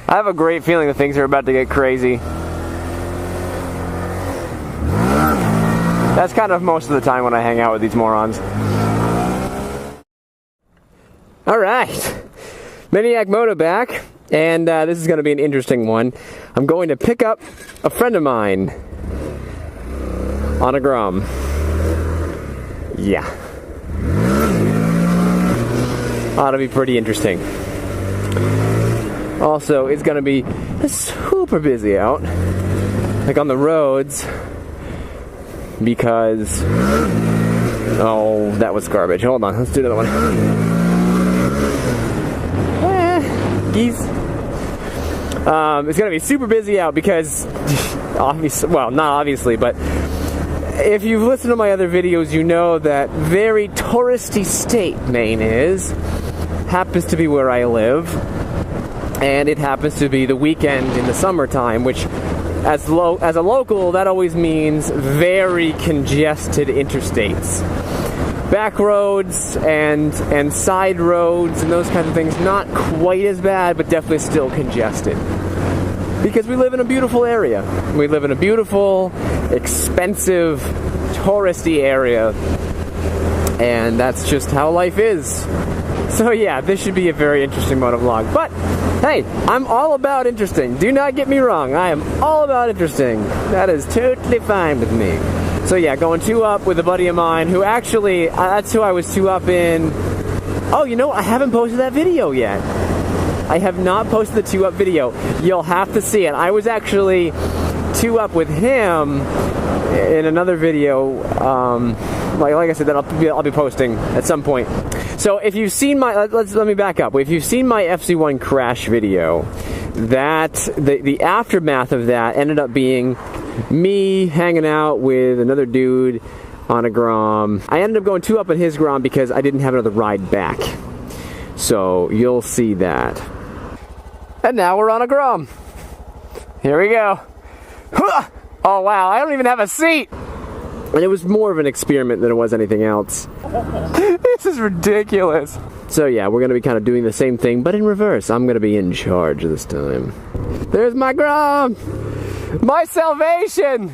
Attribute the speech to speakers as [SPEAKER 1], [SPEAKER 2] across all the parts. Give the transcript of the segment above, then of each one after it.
[SPEAKER 1] I have a great feeling that things are about to get crazy. That's kind of most of the time when I hang out with these morons. Alright, Maniac Moto back, and this is going to be an interesting one. I'm going to pick up a friend of mine on a Grom. Yeah. Ought to be pretty interesting. Also, it's going to be super busy out, like on the roads, because... Oh, that was garbage. Hold on, let's do another one. Geese. It's going to be super busy out because, obviously, well, not obviously, but if you've listened to my other videos, you know that very touristy state Maine is. Happens to be where I live, and it happens to be the weekend in the summertime, which as a local, that always means very congested interstates. Back roads and side roads and those kinds of things, not quite as bad, but definitely still congested. Because we live in a beautiful area. We live in a beautiful, expensive, touristy area. And that's just how life is. So yeah, this should be a very interesting motovlog. But, hey, I'm all about interesting. Do not get me wrong. I am all about interesting. That is totally fine with me. So yeah, going 2-up with a buddy of mine who actually, that's who I was 2-up in. Oh, you know, I haven't posted that video yet. I have not posted the 2-up video. You'll have to see it. I was actually 2-up with him in another video. Like I said, that I'll be posting at some point. So if you've seen my, let me back up. If you've seen my FC1 crash video, that the aftermath of that ended up being me hanging out with another dude on a Grom. I ended up going 2-up in his Grom because I didn't have another ride back. So you'll see that. And now we're on a Grom. Here we go. Oh wow, I don't even have a seat. And it was more of an experiment than it was anything else. This is ridiculous. So yeah, we're going to be kind of doing the same thing, but in reverse. I'm going to be in charge this time. There's my Grom! My salvation!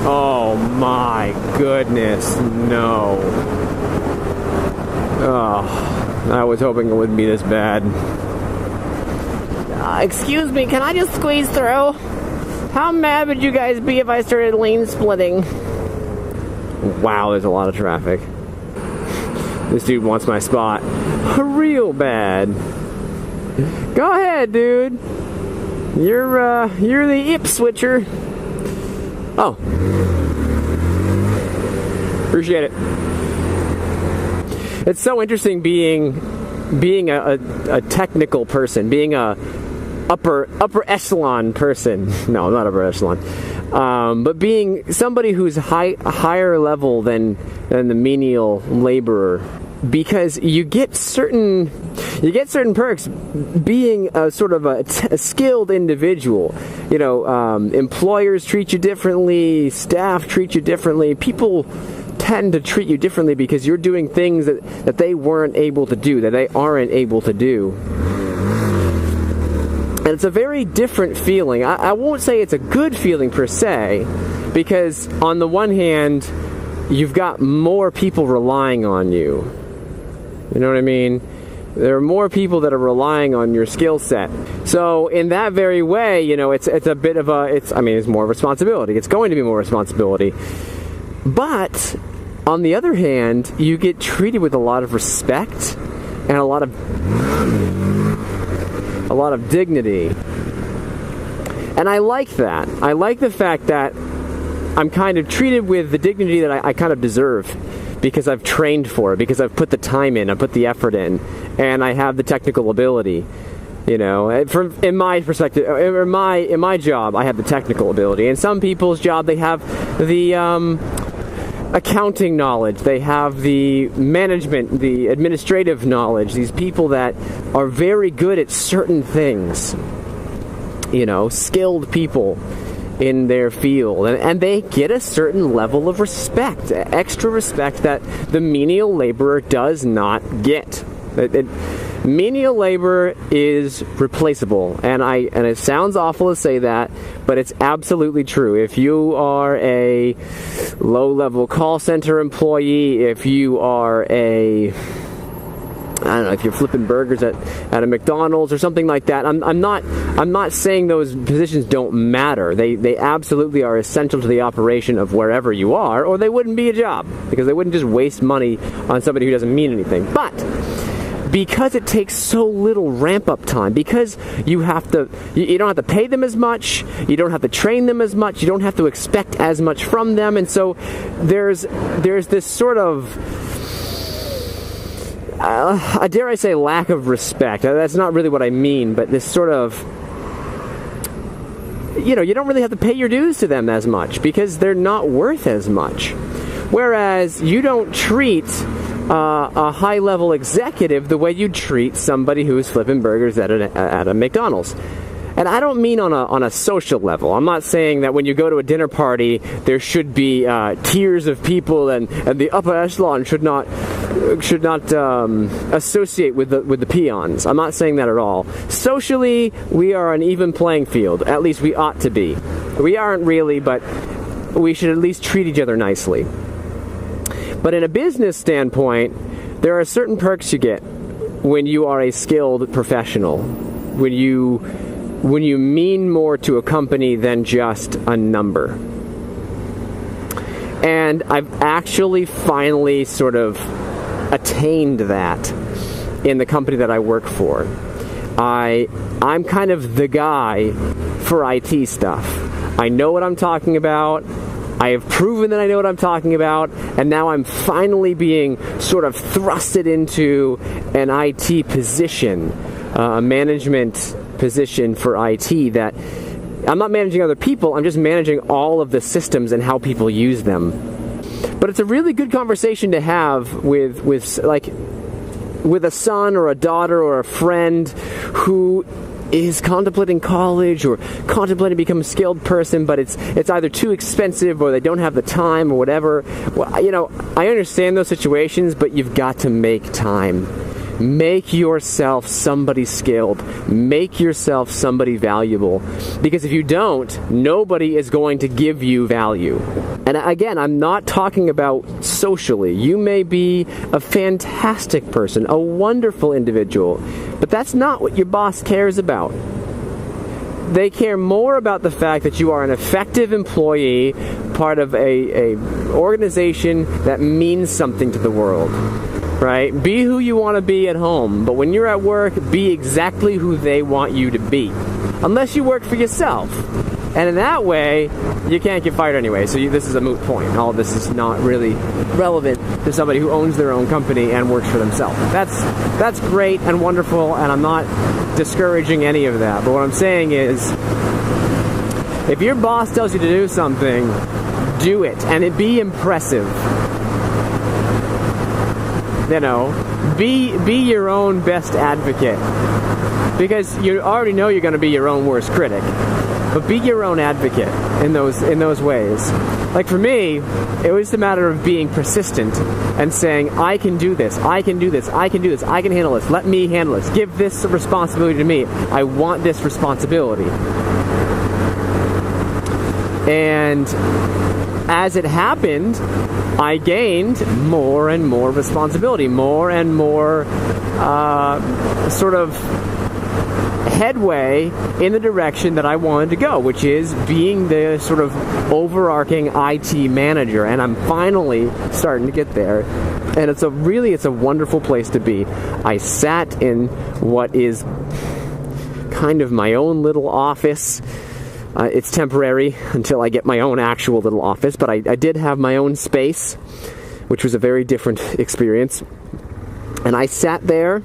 [SPEAKER 1] Oh my goodness, no. Oh, I was hoping it wouldn't be this bad. Excuse me, can I just squeeze through? How mad would you guys be if I started lane splitting? Wow, there's a lot of traffic. This dude wants my spot real bad. Go ahead, dude. You're the ip switcher. Oh. Appreciate it. It's so interesting being a technical person, being a upper echelon person. No, not upper echelon. But being somebody who's higher level than the menial laborer, because you get certain perks being a sort of a skilled individual. You know, employers treat you differently, staff treat you differently, people tend to treat you differently because you're doing things that they weren't able to do, that they aren't able to do. And it's a very different feeling. I won't say it's a good feeling per se, because on the one hand, you've got more people relying on you. You know what I mean? There are more people that are relying on your skill set. So in that very way, you know, it's a bit of it's more responsibility. It's going to be more responsibility. But on the other hand, you get treated with a lot of respect and a lot of dignity. And I like that. I like the fact that I'm kind of treated with the dignity that I kind of deserve, because I've trained for it, because I've put the time in, I've put the effort in, and I have the technical ability. You know, in my perspective, in my job, I have the technical ability. In some people's job, they have the accounting knowledge, they have the management, the administrative knowledge. These people that are very good at certain things, you know, skilled people in their field, and they get a certain level of respect, extra respect that the menial laborer does not get. Menial labor is replaceable, and it sounds awful to say that, but it's absolutely true. If you are a low-level call center employee, if you are if you're flipping burgers at a McDonald's or something like that, I'm not saying those positions don't matter. They absolutely are essential to the operation of wherever you are, or they wouldn't be a job, because they wouldn't just waste money on somebody who doesn't mean anything. But because it takes so little ramp-up time, because you don't have to pay them as much, you don't have to train them as much, you don't have to expect as much from them, and so there's this sort of, dare I say, lack of respect. That's not really what I mean, but this sort of, you don't really have to pay your dues to them as much, because they're not worth as much. Whereas you don't treat a high-level executive the way you treat somebody who's flipping burgers at a McDonald's. And I don't mean on a social level. I'm not saying that when you go to a dinner party there should be tiers of people and the upper echelon should not associate with the peons. I'm not saying that at all. Socially, we are an even playing field. At least we ought to be. We aren't really, but we should at least treat each other nicely. But in a business standpoint, there are certain perks you get when you are a skilled professional, when you mean more to a company than just a number. And I've actually finally sort of attained that in the company that I work for. I'm kind of the guy for IT stuff. I know what I'm talking about. I have proven that I know what I'm talking about, and now I'm finally being sort of thrusted into an IT position, a management position for IT that I'm not managing other people, I'm just managing all of the systems and how people use them. But it's a really good conversation to have with a son or a daughter or a friend who is contemplating college or contemplating becoming a skilled person, but it's either too expensive or they don't have the time or whatever. Well, I understand those situations, but you've got to make time. Make yourself somebody skilled. Make yourself somebody valuable. Because if you don't, nobody is going to give you value. And again, I'm not talking about socially. You may be a fantastic person, a wonderful individual, but that's not what your boss cares about. They care more about the fact that you are an effective employee, part of a organization that means something to the world. Right? Be who you want to be at home, but when you're at work, be exactly who they want you to be. Unless you work for yourself. And in that way, you can't get fired anyway, so this is a moot point. All of this is not really relevant to somebody who owns their own company and works for themselves. That's great and wonderful, and I'm not discouraging any of that. But what I'm saying is, if your boss tells you to do something, do it, and it be impressive. Be your own best advocate, because you already know you're going to be your own worst critic. But be your own advocate in those ways. Like for me, it was a matter of being persistent and saying, I can do this, I can do this, I can do this, I can handle this, let me handle this, give this responsibility to me, I want this responsibility. And as it happened, I gained more and more responsibility, more and more sort of headway in the direction that I wanted to go, which is being the sort of overarching IT manager. And I'm finally starting to get there. And it's a wonderful place to be. I sat in what is kind of my own little office. It's temporary until I get my own actual little office, but I did have my own space, which was a very different experience. And I sat there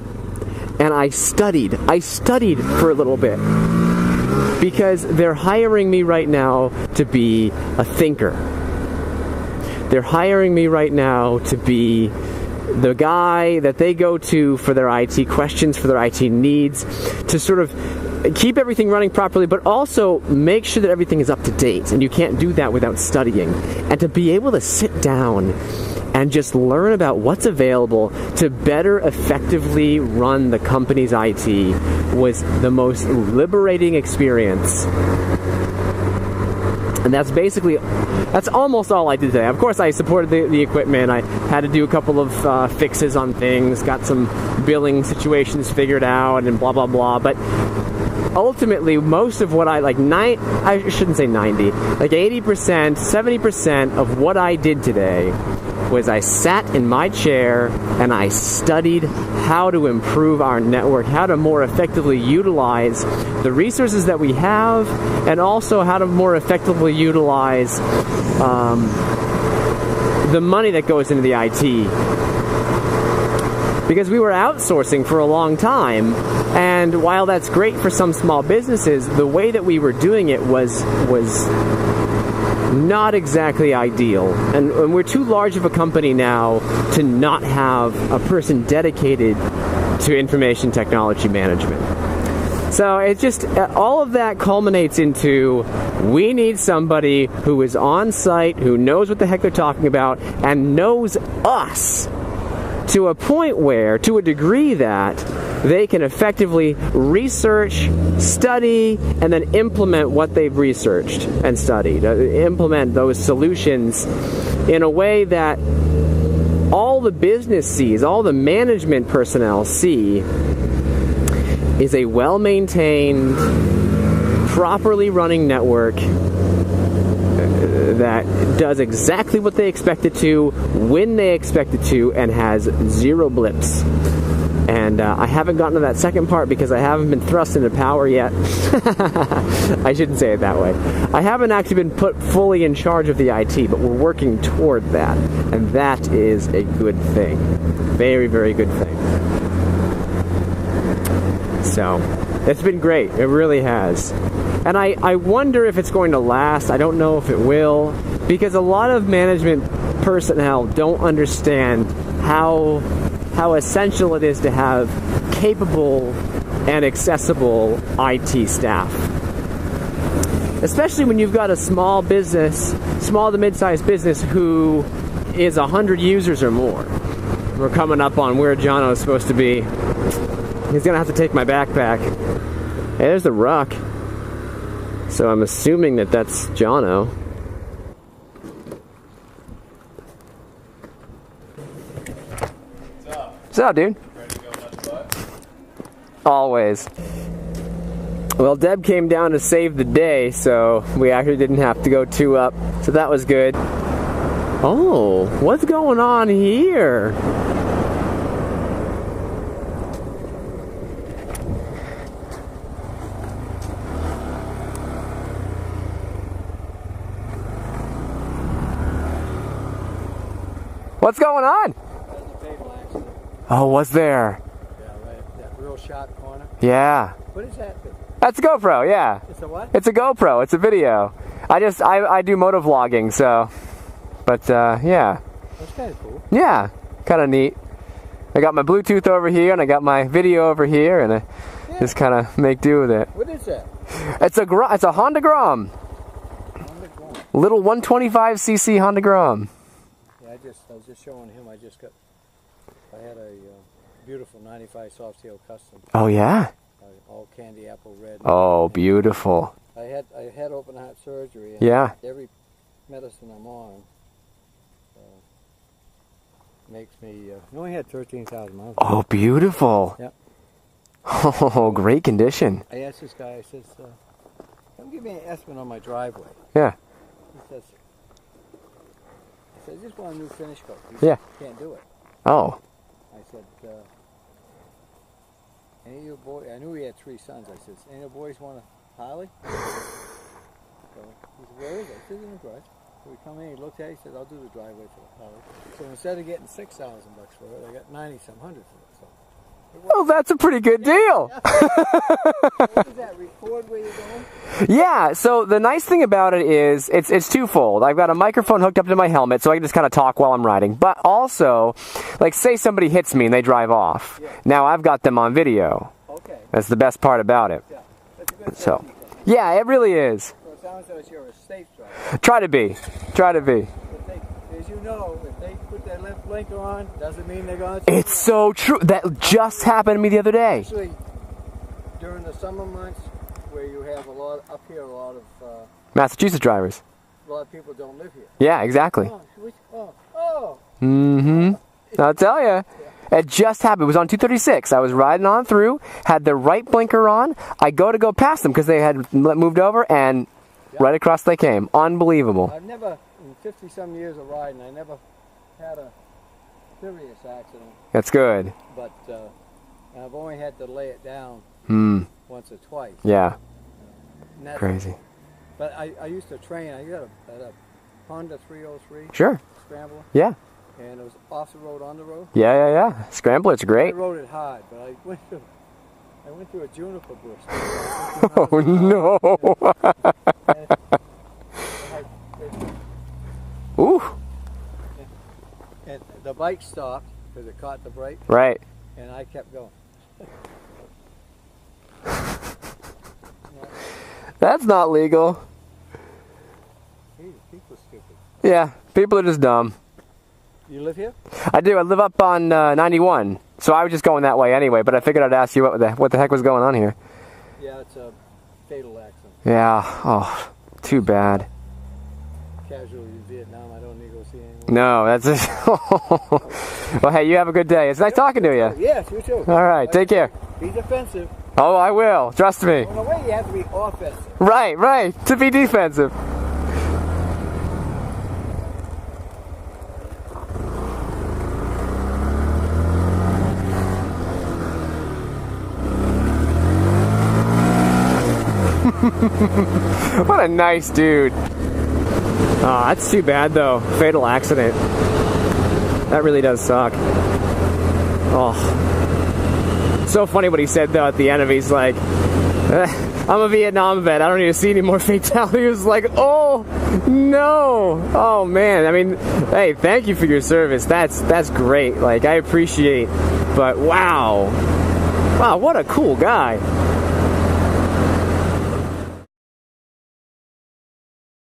[SPEAKER 1] and I studied. I studied for a little bit because they're hiring me right now to be a thinker. They're hiring me right now to be the guy that they go to for their IT questions, for their IT needs, to sort of keep everything running properly, but also make sure that everything is up to date. And you can't do that without studying. And to be able to sit down and just learn about what's available to better effectively run the company's IT was the most liberating experience. And that's almost all I did today. Of course, I supported the equipment. I had to do a couple of fixes on things, got some billing situations figured out, and blah, blah, blah. But ultimately, most of what I shouldn't say 90, like 80%, 70% of what I did today was I sat in my chair and I studied how to improve our network, how to more effectively utilize the resources that we have, and also how to more effectively utilize the money that goes into the IT. Because we were outsourcing for a long time, and while that's great for some small businesses, the way that we were doing it was not exactly ideal. And we're too large of a company now to not have a person dedicated to information technology management. So it's just, all of that culminates into, we need somebody who is on site, who knows what the heck they're talking about, and knows us to a point where, to a degree that, they can effectively research, study, and then implement what they've researched and studied. Implement those solutions in a way that all the business sees, all the management personnel see, is a well-maintained, properly running network that does exactly what they expect it to, when they expect it to, and has zero blips. And I haven't gotten to that second part because I haven't been thrust into power yet. I shouldn't say it that way. I haven't actually been put fully in charge of the IT, but we're working toward that. And that is a good thing. Very, very good thing. So, it's been great. It really has. And I wonder if it's going to last. I don't know if it will. Because a lot of management personnel don't understand how essential it is to have capable and accessible IT staff. Especially when you've got a small to mid-sized business who is 100 users or more. We're coming up on where Jono is supposed to be. He's going to have to take my backpack. Hey, there's the ruck. So I'm assuming that that's Jono. What's up, dude?
[SPEAKER 2] Ready to go nuts butt?
[SPEAKER 1] Always. Well, Deb came down to save the day, so we actually didn't have to go 2 up. So that was good. Oh, what's going on here? What's going on? Oh, was there?
[SPEAKER 2] Yeah, right. That real sharp corner.
[SPEAKER 1] Yeah.
[SPEAKER 2] What is that thing?
[SPEAKER 1] That's a GoPro, yeah.
[SPEAKER 2] It's a what?
[SPEAKER 1] It's a GoPro. It's a video. I do motovlogging, so. But, yeah.
[SPEAKER 2] That's kind of cool.
[SPEAKER 1] Yeah. Kind of neat. I got my Bluetooth over here, and I got my video over here, and I just kind of make do with it.
[SPEAKER 2] What is that?
[SPEAKER 1] It's a Honda Grom.
[SPEAKER 2] Honda Grom.
[SPEAKER 1] Little 125cc Honda Grom.
[SPEAKER 2] Yeah, I was just showing him. I had a beautiful 95 soft tail custom.
[SPEAKER 1] Oh, yeah?
[SPEAKER 2] All candy apple red.
[SPEAKER 1] Oh, beautiful.
[SPEAKER 2] I had open heart surgery. And
[SPEAKER 1] Yeah.
[SPEAKER 2] Every medicine I'm on makes me. I only had 13,000 miles.
[SPEAKER 1] Oh, beautiful.
[SPEAKER 2] Yep.
[SPEAKER 1] Oh, great condition.
[SPEAKER 2] I asked this guy. I says, "Come give me an estimate on my driveway."
[SPEAKER 1] Yeah.
[SPEAKER 2] He says, "I just want a new finish coat." He
[SPEAKER 1] Yeah.
[SPEAKER 2] said, "Can't do it."
[SPEAKER 1] Oh.
[SPEAKER 2] I said, "Any of your boys?" I knew he had 3 sons. I said, "Any of your boys want a Harley?" So he said, "Where is it?" I said, "In the garage." So we come in. He looked at it. He said, "I'll do the driveway for the Harley." So instead of getting $6,000 for it, I got 90-some hundred for it. So.
[SPEAKER 1] Well, that's a pretty good deal.
[SPEAKER 2] What is that? Record where you're going?
[SPEAKER 1] Yeah, so the nice thing about it is it's twofold. I've got a microphone hooked up to my helmet so I can just kind of talk while I'm riding. But also, like say somebody hits me and they drive off. Yeah. Now I've got them on video.
[SPEAKER 2] Okay.
[SPEAKER 1] That's the best part about it.
[SPEAKER 2] Yeah. That's a good
[SPEAKER 1] so, yeah, it really is.
[SPEAKER 2] So it sounds like you're a safe driver.
[SPEAKER 1] Try to be. Try to be.
[SPEAKER 2] As you know, if they put got their left blinker on, doesn't mean they're going to.
[SPEAKER 1] It's so true. That just happened to me the other day.
[SPEAKER 2] Actually, during the summer months, where you have a lot up here, a lot of
[SPEAKER 1] Massachusetts drivers.
[SPEAKER 2] a lot of people don't live here.
[SPEAKER 1] Yeah, exactly.
[SPEAKER 2] Oh.
[SPEAKER 1] Mm-hmm. I'll tell you. It just happened. It was on 236. I was riding on through, had the right blinker on. I go past them because they had moved over, and right across they came. Unbelievable.
[SPEAKER 2] I've never, in 50-some years of riding, I never had a serious accident.
[SPEAKER 1] That's good.
[SPEAKER 2] But I've only had to lay it down once or twice.
[SPEAKER 1] Yeah.
[SPEAKER 2] Crazy. But I used to train. I had a Honda 303.
[SPEAKER 1] Sure.
[SPEAKER 2] Scrambler.
[SPEAKER 1] Yeah.
[SPEAKER 2] And it was off the road, on the road.
[SPEAKER 1] Yeah. Scrambler's
[SPEAKER 2] I
[SPEAKER 1] great.
[SPEAKER 2] rode it hard, but I went through a juniper bush.
[SPEAKER 1] Oh no! Ooh.
[SPEAKER 2] And the bike stopped because it caught the brake.
[SPEAKER 1] Right.
[SPEAKER 2] And I kept going.
[SPEAKER 1] That's not legal.
[SPEAKER 2] People are stupid.
[SPEAKER 1] Yeah, people are just dumb.
[SPEAKER 2] You live here?
[SPEAKER 1] I do. I live up on 91, so I was just going that way anyway. But I figured I'd ask you what the heck was going on here.
[SPEAKER 2] Yeah, it's a fatal accident.
[SPEAKER 1] Yeah. Oh, too bad.
[SPEAKER 2] Casualty in Vietnam. I don't need to go see anyone.
[SPEAKER 1] No, that's it. Well, hey, you have a good day. It's nice talking to you.
[SPEAKER 2] Yes, you too.
[SPEAKER 1] All right, take care.
[SPEAKER 2] Be defensive.
[SPEAKER 1] Oh, I will. Trust me.
[SPEAKER 2] In a way, you have to be offensive.
[SPEAKER 1] Right. To be defensive. What a nice dude. Oh, that's too bad though. Fatal accident. That really does suck. Oh. So funny what he said though at the end of it. He's like, I'm a Vietnam vet. I don't need to see any more fatalities. He was like, oh no. Oh man. I mean, hey, thank you for your service. That's great. Like, I appreciate. But wow. Wow, what a cool guy.